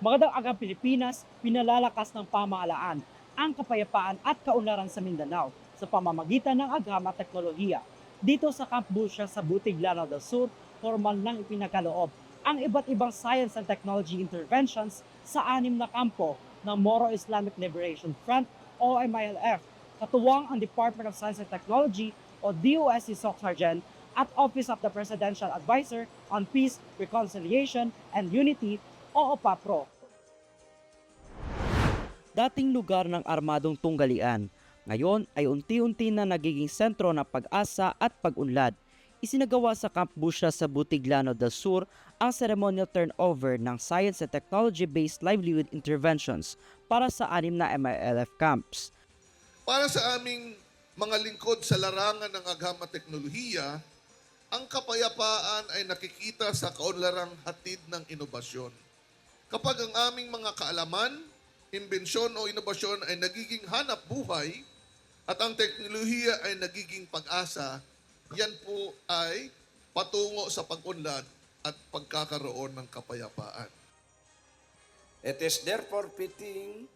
Magandang araw Pilipinas, pinalalakas ng pamahalaan ang kapayapaan at kaunlaran sa Mindanao sa pamamagitan ng agama at teknolohiya. Dito sa Camp Busha sa Butig, Lanao del Sur, formal nang ipinakaloob ang iba't ibang science and technology interventions sa 6 na kampo ng Moro Islamic Liberation Front o MILF. Katuwang ang Department of Science and Technology o DOST SOC Sergeant at Office of the Presidential Advisor on Peace, Reconciliation, and Unity o OPAPRO. Dating lugar ng armadong tunggalian, ngayon ay unti-unti na nagiging sentro ng pag-asa at pag-unlad. Isinagawa sa Camp Busha sa Butig, Lanao del Sur ang ceremonial turnover ng Science and Technology-based livelihood interventions para sa 6 na MILF camps. Para sa aming mga lingkod sa larangan ng agama teknolohiya, ang kapayapaan ay nakikita sa kaunlarang hatid ng inobasyon. Kapag ang aming mga kaalaman, imbensyon o inobasyon ay nagiging hanap buhay at ang teknolohiya ay nagiging pag-asa, yan po ay patungo sa pag-unlad at pagkakaroon ng kapayapaan. It is therefore fitting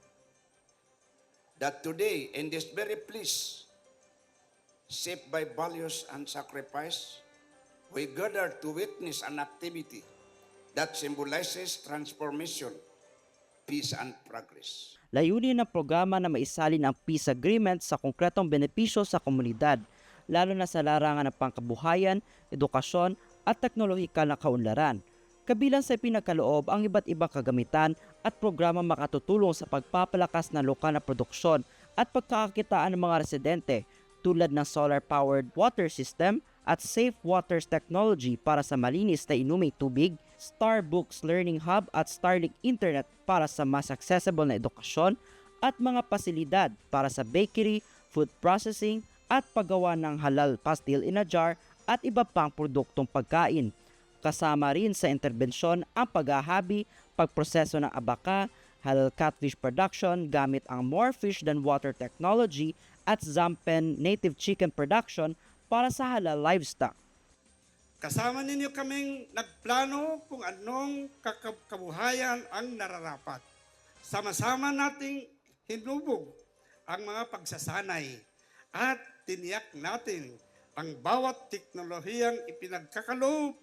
that today, in this very place, shaped by values and sacrifice, we gather to witness an activity that symbolizes transformation, peace, and progress. Layunin ng programa na maisalin ang peace agreement sa konkretong benepisyo sa komunidad, lalo na sa larangan ng pangkabuhayan, edukasyon at teknolohikal na kaunlaran. Kabilang sa pinagkaloob ang iba't ibang kagamitan at programa makatutulong sa pagpapalakas ng lokal na produksyon at pagkakakitaan ng mga residente tulad ng solar-powered water system at safe waters technology para sa malinis na inuming tubig, Starbooks Learning Hub at Starlink Internet para sa mas accessible na edukasyon at mga pasilidad para sa bakery, food processing at paggawa ng halal pastil in a jar at iba pang produktong pagkain. Kasama rin sa interbensyon ang paghahabi, pagproseso ng abaka, halal catfish production gamit ang more fish than water technology at Zampen native chicken production para sa halal livestock. Kasama ninyo kaming nagplano kung anong kabuhayan ang nararapat. Sama-sama nating hinubog ang mga pagsasanay at tiniyak natin ang bawat teknolohiyang ipinagkakaloob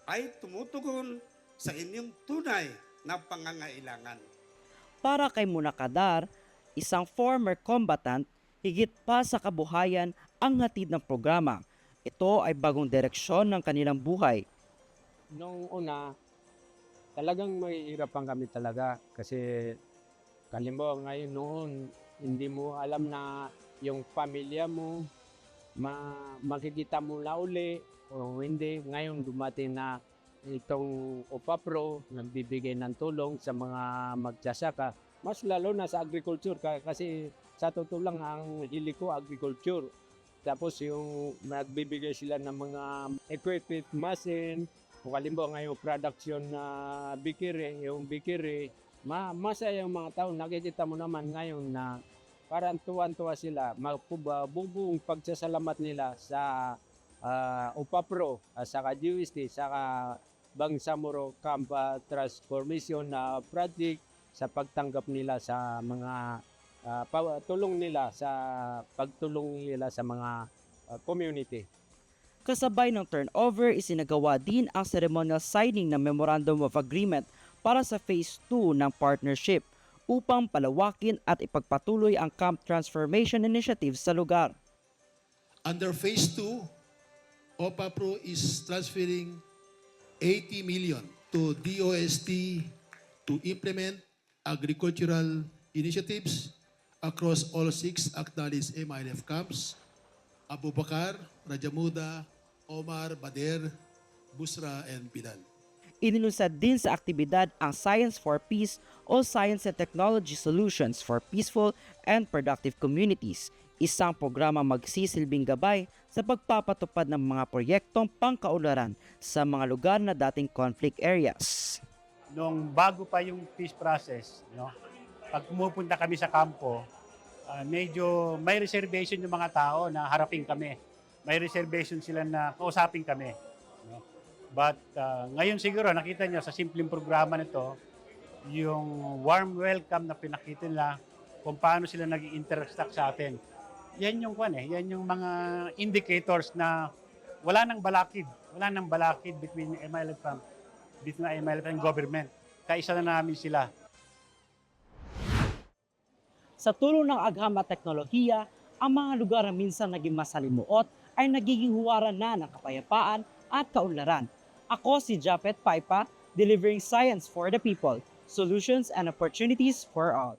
ay tumutugon sa inyong tunay na pangangailangan. Para kay Munakadar, isang former combatant, higit pa sa kabuhayan ang hatid ng programa. Ito ay bagong direksyon ng kanilang buhay. Noong una, talagang mahihirapan kami talaga kasi kalimbawa ngayon noon, hindi mo alam na yung pamilya mo, makikita mo na uli o hindi. Ngayon dumating na itong OPAPRO, nagbibigay ng tulong sa mga magsasaka. Mas lalo na sa agriculture kasi sa totoo lang ang hili ko agriculture. Tapos yung nagbibigay sila ng mga equipment, machine, kung halimbawa ngayong production na bikiri, yung bikiri, masaya yung mga tao. Nakikita mo naman ngayon na parang tuwan-tuwa sila. Bubuong pagsasalamat nila sa OPAPRO, saka DOST, saka Bangsamoro Camp Transformation na project sa pagtanggap nila sa mga tulong nila sa pagtulong nila sa mga community. Kasabay ng turnover, isinagawa din ang ceremonial signing ng Memorandum of Agreement para sa Phase 2 ng partnership upang palawakin at ipagpatuloy ang Camp Transformation Initiative sa lugar. Under Phase 2, OPAPRO is transferring 80 million to DOST to implement agricultural initiatives across all 6 acknowledged MILF camps: Abubakar, Rajamuda, Omar, Bader, Busra, and Pidal. Inilunsad din sa aktibidad ang Science for Peace o Science and Technology Solutions for Peaceful and Productive Communities, isang programa magsisilbing gabay sa pagpapatupad ng mga proyektong pangkaunlaran sa mga lugar na dating conflict areas. Nung bago pa yung peace process, pag pumupunta kami sa kampo, medyo may reservation yung mga tao na harapin kami. May reservation sila na kausapin kami. But ngayon siguro nakita niyo sa simpleng programa nito, yung warm welcome na pinakita nila, kung paano sila nag-interact sa atin. Yan yung yan yung mga indicators na wala nang balakid between MILF and government. Kaisa na namin sila. Sa tulong ng agham at teknolohiya, ang mga lugar na minsan naging masalimuot ay nagiging huwaran na ng kapayapaan at kaunlaran. Ako si Japet Paipa, delivering science for the people, solutions and opportunities for all.